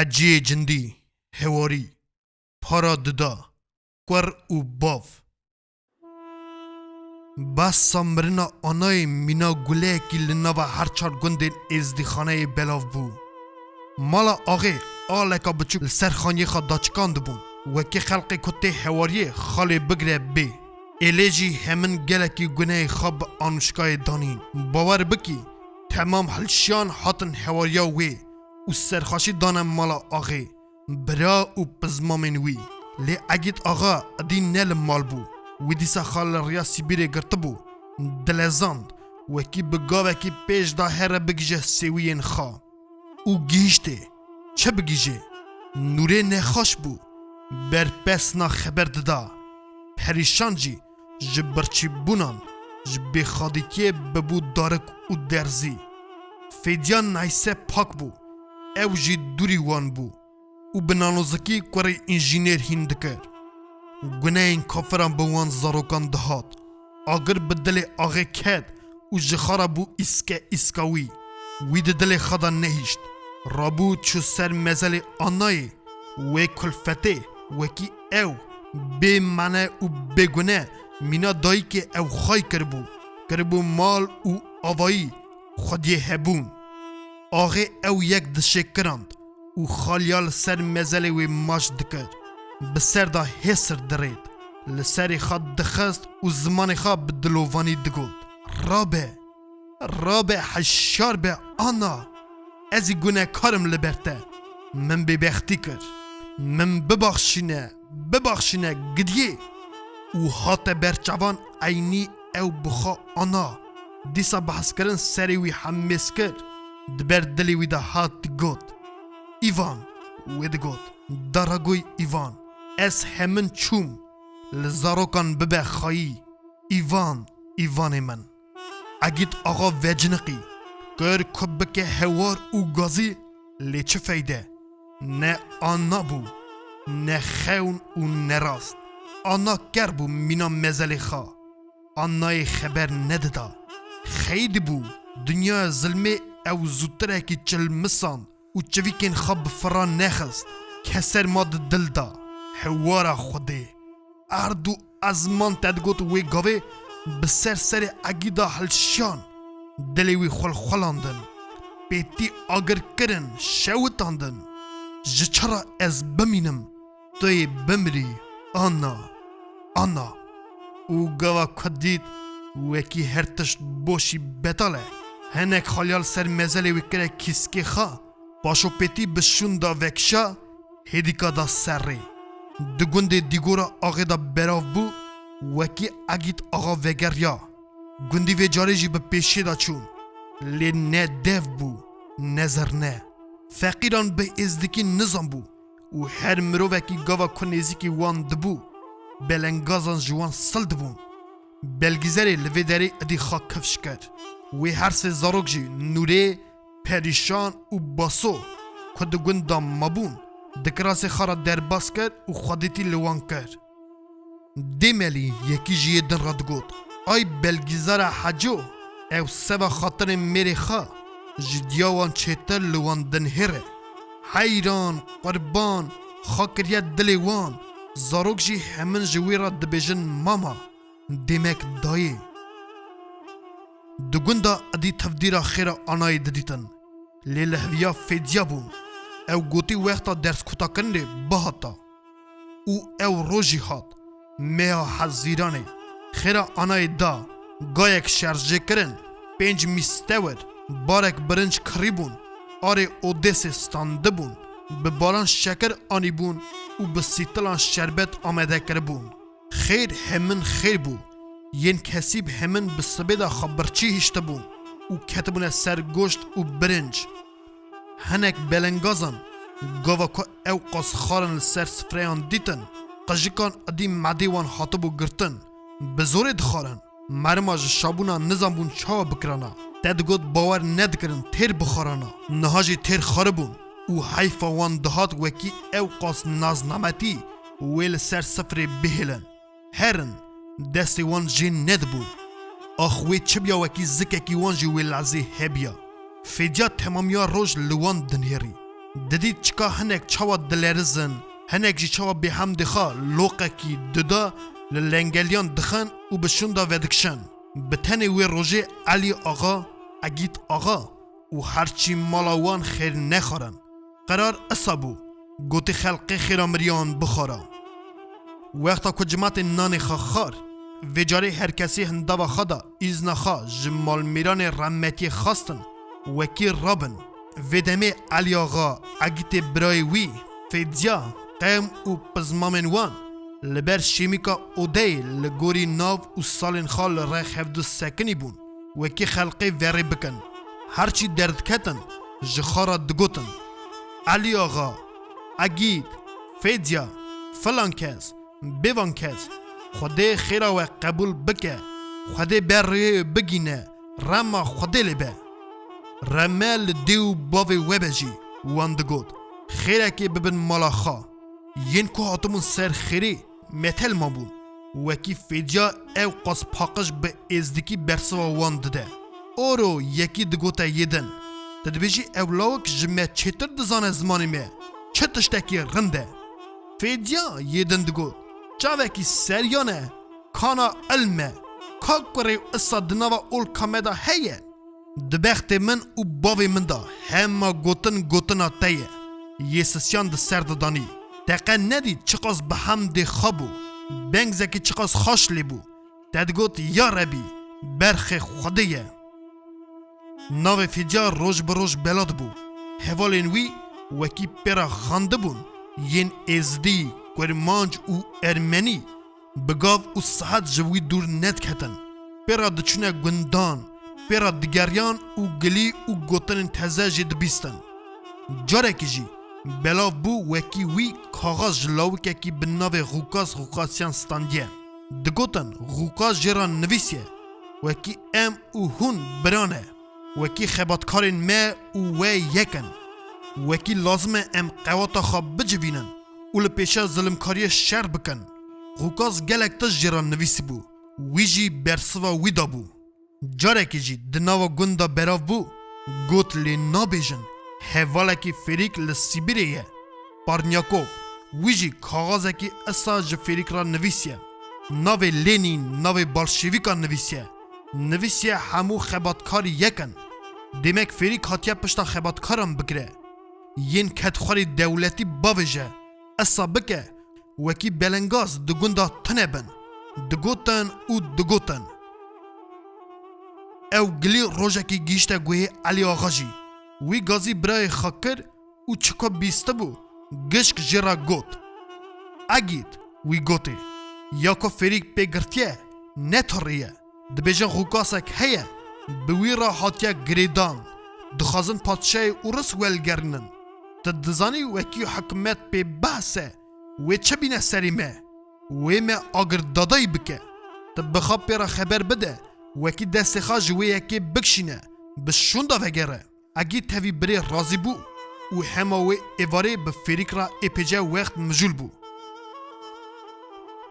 حجی جندی هواری پارا ددا کور و باف بس سامرنا آنای مینا گله کی لنوا هر چار گندین ازدیخانه بلاف بو مالا آغی آلکا بچوک سرخانی خود داچکاند بون وکی خلق کتی هواری خالی بگره بی ایلیجی همن گلکی گناه خواب آنوشکای دانین باور بکی تمام حلشیان حاتن هواریا وی و سرخاشی دانم مالا آغی برا و پزمامن وی لی اگید آغا ادی نل مال بو و دیسا خال ریا سیبیره گرت بو دلزاند وکی بگاوکی پیش دا هر بگیجه سویین خوا او گیشته چه بگیجه نوره نخوش بو بر پس نا خبر ددا پریشان جی جبرچی بونان جبی خادیکیه ببو دارک و درزی فیدیان نایسه پاک بو او جی دوری وان بو و بنانوزکی کوری انجینیر هندکر گناه این کافران بوان زاروکان دهات اگر بدل آغه کد و جخارا بو اسکاوی وید دل خدا نهیشت رابو چو سر مزل آنای و کلفته وکی او بی منه و بگونه مینا دایی که او خای کربو مال و آوایی خودی هبون آغه او یک دشه کرند و خالیال سر مزل و ماش دکر بسر دا حسر درید لسر خواد دخست و زمان خواد بدلووانی دگود رابه حشار به آنا ازی گونه کارم لبرته من ببختی کر من ببخشینه گدیه و هات برچوان اینی او بخوا آنا دیسا بحث کرن سری وی حمیس کر دبر دلی وی دا هات گود ایوان وید گود دراگوی ایوان از همن چوم لزاروکان ببه خایی ایوان من اگید آقا وجنقی گر کبک هوار او گازی لی چه فایده نه آنا بو نه خون و نه راست آنا گر بو مینا مزلی خوا آنای خبر نددا خیلی بو دنیا ظلمه او زودتره که چل مسان و چویکین خواب فران نخست کسر ماد دل دا حوارا خوده اردو ازمان تدگوت وی گاوه بسر سر اگیدا حلشان دلیوی خلاندن پیتی آگر کرن شوتاندن جچرا از بمینم توی بمری آنا او گاوا کدید وکی هرتشت بوشی بتاله هنک خالیال سر مزلی وکره کسکی خوا باشو پیتی بشون دا وکشا هدیکا دا سر دگونده دیگورا آغی دا براف بو وکی اگید آغا وگریا گوندی و جاری جی به پیشی دا چون لی نه دیو بو نظر نه فقیران به ازدکی نظام بو و هر مرو وکی گاوا کنیزی کی وان دبو بلنگازان جوان سلد بون بلگیزاری لوی داری ادی خاک کفش کرد و هر سه زاروک جی نوره پریشان و باسو کد گوندا مبون دکراس خارا در باس کرد و خودتی لوان کرد دیملی یکی جیه دن راد گود آی بلگیزار حجو او سوا خاطر میری خوا جدیاوان چهتر لوان دن هره حیران قربان خاکریت دلیوان زاروک جی همن جوی را دبیجن ماما دیمک دایی دگوندا ادی تفدیرا خیر آنای ددیتن لیل هویا فیدیا بون او گوتی وقتا درس کتا کنده بهاتا او روژی هات مها حزیرانه خیر آنای دا گایک شرجه کرن 5 میستور بارک برنج کریبون آره اودیس ستانده بون به باران شکر آنی بون و به سیتلان شربت آمده کربون خیر همن خیر بو ین کسیب همن به سبیدا خبرچی هشته بون و کتبونه سرگوشت و برنج هنک بلنگازان گاوا که او قاس خارن سر سفریان دیتن قجیکان ادی مدیوان حاطبو گرتن بزوری دخارن مرماج شابونا نظام بون چاوا بکرانا تدگود باور ندکرن تیر بخارانا نهاجی تیر خاربون و حیفا وان دهات وکی او قاس نازنامتی ویل سر سفری بهلن هرن دستی وان جین ندبو آخوی چبیا وکی زکه کی وان جی ویل عزی هبیا فیدیا تمامیا روش لوان دنیری ددید چکا هنک چاوا دلرزن هنک جی چاوا به هم دخا لوقه کی ددا للنگلیان دخن و بشون دا ودکشن بتنی وی روژه علی آقا اگید آقا و هرچی مالاوان خیر نخورن قرار اصابو گوتی خلق خیرامریان بخورا وقتا که جماعت نان خار وجاره هر کسی هندوا خدا ایزنا خوا جمال میران رحمتی خواستن وکی رابن ودمه علی آقا اگیت برای وی فیدیا قیم و پزمامن وان لبر شیمیکا اودی لگوری ناو و سالن خال رخ هفدو سکنی بون وکی خلقی وری بکن هرچی درد کتن جخارا دگوتن علی آقا اگید فیدیا فلان کس بیوان کس خدا خیرا و قبول بکه خدا بر بگینه رما خدا لبه رمال دیو باوی وبجی وان دگود خیره که ببن مالا خوا ین که هاتمون سر خیری متل ما بون وکی فیدیا او قاس پاقش به ازدکی برسوا وان دده اورو یکی دگوتا یدن تدبیجی اولاوک جمعه چطور دزانه زمانی مه چه تشتکی رنده فیدیا یدن دگود جاوکی سریانه کانا علمه کاکوری اصا دناوا اول کامدا هیه دبخت من و باوی من دا همه گوتن تیه یه سسیان ده سرد دانی دقیقه ندید چقاس به هم ده خوابو بنگزه چقاس خوش لیبو تدگوت یا ربی برخ خودیه ناو فیدیا روش بروش بلاد بو حوالین وی وکی پیرا خانده بون ین ازدی کرمانج و ارمنی بگاو و ساعت جوی دور ند کتن پیرا دچونه گندان پیرا دگریان و گلی و گوتن تزه جد بیستن جاره که جی بلا بو وکی وی کاغاز جلاوی که کی بناوی غوکاسیان ستاندیه دگوتن غوکاز جران نویسیه وکی ام و هون برانه وکی خباتکارین ما و وی یکن وکی لازمه ام قواتا خواب بجوینن و لپیشه ظلمکاری شر بکن غوکاز گلک تش جران نویسی بو وی جی برسوا وی دا بو جاره که جی دناوا گندا براو بو گوت لی نابیجن حواله فریک لسیبیریه پارنیاکوف وی جی کاغازه که اصا فریک را نویسیه ناوی لینین ناوی بالشویکا نویسیه همو خباتکاری یکن دیمک فریک هاتیه پشتا خباتکارم بگره ین کتخواری دولتی باویجه اصا بکه وکی بلنگاز دگوندا تنه بن دگوتن و دگوتن او گلی روژه که گیشته گوه علی آقا جی وی گازی برای خاکر و چکا بیسته بو گشک جرا گوت اگید وی گوته یا که فریک پیگرتیه نتاریه دبیجن غوکاسک هیه بوی را هاتیه گریدان دخازن پادشای ارس ولگرنن تدزانی وکی حکمت پی بحثه وی چه بینه سریمه وی ما آگر دادای بکه تبخواب پیرا خبر بده وکی دست خواج وی یکی بکشینه بشون دا وگره اگی تاوی بری رازی بو و همه وی ایواره به فریک را اپیجه وقت مجول بو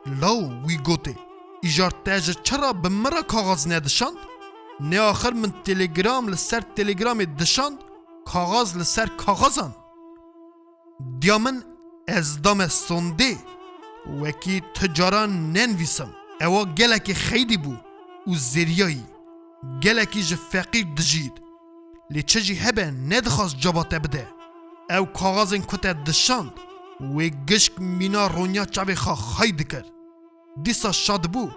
لاو وی گوته ایجار تاج چرا به مرا کاغاز ندشاند؟ نه آخر من تلگرام لسر تلگرام دشاند کاغاز لسر کاغازان دیامن از دام سنده وکی تجاران ننویسم اوا گلک خیلی بو و زریایی گلکی جه فقیر دجید لی چجی هبه ندخواست جباته بده او کاغازن کته دشاند و گشک مینا رونیا چاوی خواهی دکر دیسا شاد بو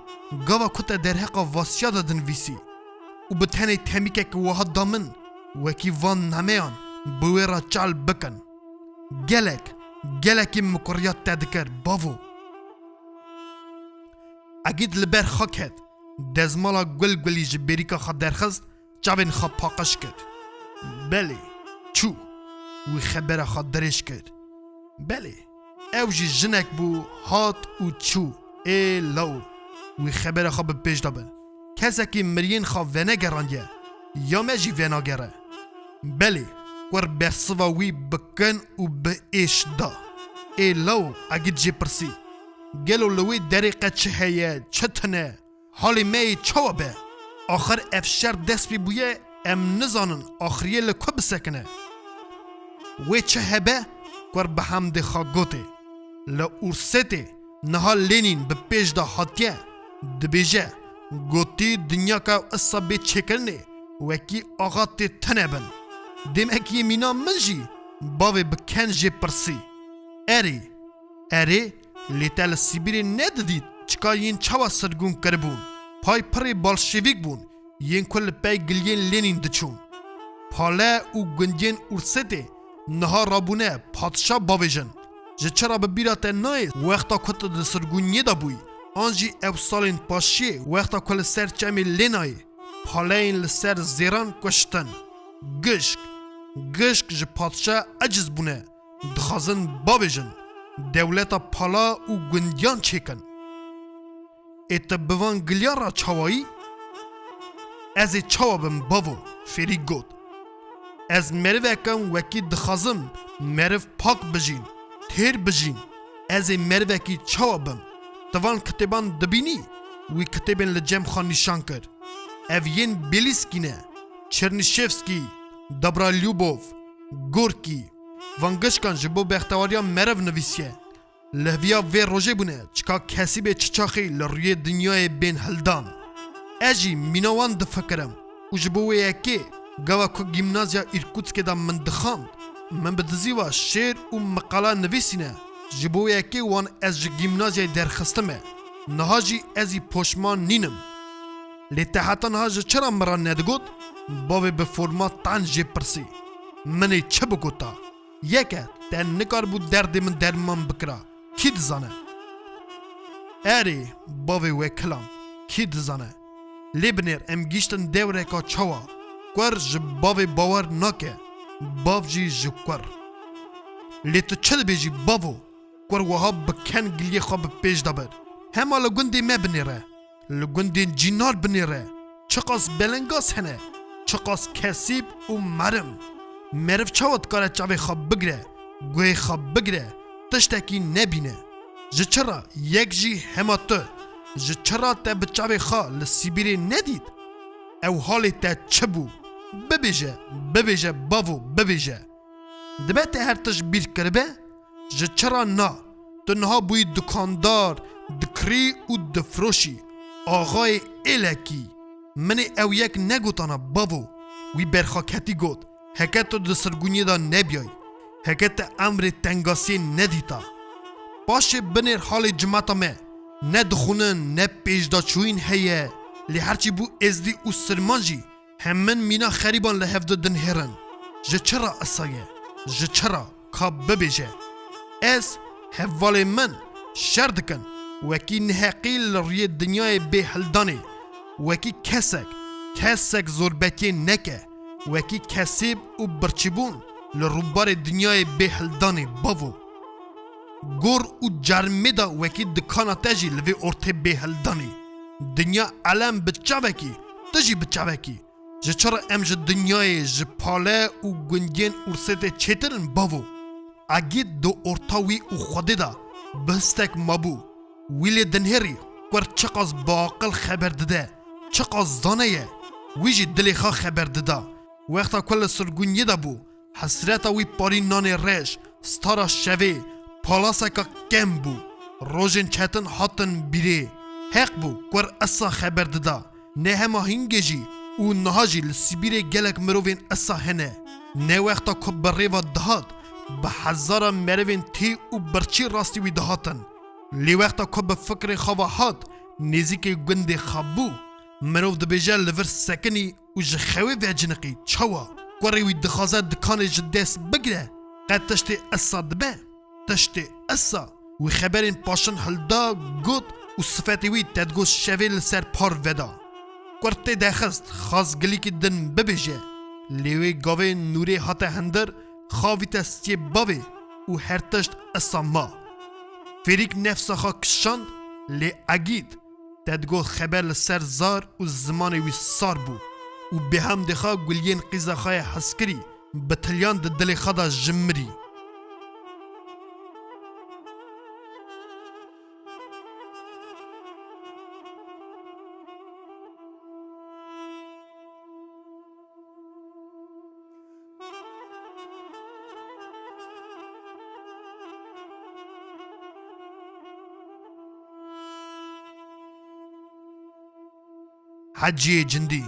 گاوا کته در حقا واسیا دادن ویسی و به تنه تمیکه که وها دامن وکی وان نمیان بوی را چال بکن گلکی مکریات تدکر باوو اگید لبر خاکت دزمالا گلی جبریکا خوا درخست چاوین خوا پاقش کرد بله چو وی خبر خوا درش کرد بله او جی جنک بو هات و چو ای لاو وی خبر خوا به پیش دابن کسی مرین خوا ونه گراندیه یا مجی ونا گره بله ور برسوا وی بکن و به ایش دا ای لاو اگید جی پرسی گلو لوی دریقه چه هیه چه تنه حالی می چوا به آخر افشار دست بی بویه ام نزانن آخریه لکو بسکنه وی چه هبه کور به حمد خواه گوته لورسته نها لینین به پیش دا حاتیه دبیجه گوتی دنیا که اصا بی چکرنه وکی آغا تی تنه بن دمکی مینا منجی باوی بکن جی پرسی اری لیتل سیبیری نددید چکا ین چاوا سرگون کربون پای پری بالشویک بون ین کل پای گلین لینین دچون پاله او گنجین ارسته نها رابونه پادشا باویجن جه چرا ببیرات نای وقتا کت ده سرگونیه دا بوی آنجی او سالین پاشیه وقتا کل سر چمی لینای پاله این لسر زیران کشتن گشک جه پادشا عجز بونه دخازن باویجن دولتا پالا او گندیان چیکن ایتا بوان گلیار را چاوایی از چاوا بم باو فری گود از مروه کم وکی دخازم مرو پاک بجین تیر بجین از مروه کی چاوا بم توان کتبان دبینی وی کتبن لجم خان نشان کر اوین بیلیسکینه چرنیشفسکی دابرالیوبوف گورکی وانگشکان جبو بختواریا مرو نویسیه لحویا وی روژه بونه چکا کسی به چچاخی لروی دنیای بین هلدان اجی مینوان دفکرم و جبو یکی گوا که گیمنازیا ایرکوتسک دا من دخاند من بدزیوا شعر و مقاله نویسینه جبو یکی وان از گیمنازیا درخستمه نهاجی ازی پشمان نینم لیتحتا نهاج چرا مران ندگود باوی به فرمات تان جی پرسی منی چه بگوتا یکه تن نکار بود درد من درمان بکرا کی دزانه باوی وی کلام کی دزانه لیبنر ام گیشتن دوره که چوا کور باوی باور ناکه باو جی کور لیتو چه بیجی باو کور وها بکن گلیه خواب پیش دابر همه لگندی مبنیره لگندی جینار بنیره چقاس بلنگاس هنه چقاس کسیب و مرف چاوت کاره چاوی خواب بگره گوی خواب بگره تشتکی نبینه جچرا یک جی همه تو جچرا تا بچاوی خواه لسیبیری ندید او حالی تا چه بو ببیجه باو ببیجه دبت هر تشبیر کربه جچرا نا تنها بوی دکاندار دکری و دفروشی آغای الکی من او یک نگوتانا باو وی برخاکتی گود هکت تو دسرگونی دا نبیای هکت امر تنگاسی ندیتا باشه بنر حال جماعتا مه نه دخونن نه پیش دا چوین هیه لی هرچی بو ازدی او سرمانجی همین مینا خریبان لحفظ دن هرن جه چرا اصایه جه چرا که ببیجه از حوال من شردکن وکی نحقی لروی دنیای به هلدانه وکی کسک زوربتی نکه وکی کسیب و برچبون لروبار دنیای به هلدانه باو گور و جرمه دا وکی دکانا تجی لوی ارته به هلدانه دنیا علم بچاوکی تجی بچاوکی جه چرا امج دنیای جه پاله و گنگین ارسیت چیترن باو اگید دو ارتاوی و خوده دا بستک مابو ویلی دنهری ور چقاس باقل خبر دده چقاس زانه ویجی دلی خواه خبر دده وقتا کل سرگونیه دا بو حسرتا وی پاری نان رش ستارا شوی پالاسا که کم بو روژن چتن حاتن بیره حق بو کور اصا خبر دده نه همه هنگه جی او نهاجی لسیبیر گلک مروین اصا هنه نه وقتا که بریوا دهاد به هزارا مروین تی و برچی راستی وی دهاتن لی وقتا که به فکر خواهد نزیک گنده خابو مروف دبیجه لور سکنی و جخوی و جنقی چوا کوری وی دخازه دکان جدس بگره قد تشتی اصا دبه تشتی اصا و خبرین پاشن هلدا گود و صفتی وی تدگوز شویل سر پار ودا کورتی دخست خازگلی که دن ببیجه لیوی گاوی نوری حتا هندر خواوی تستی باوی و هر تشت اصا ما فریک نفس خوا کشاند لی اگید تدگو خبر لسر زار و زمان وی سار بو و به هم دخوا گلین قیزا خواه حسکری بطلیان دل خدا جمری حجی جندی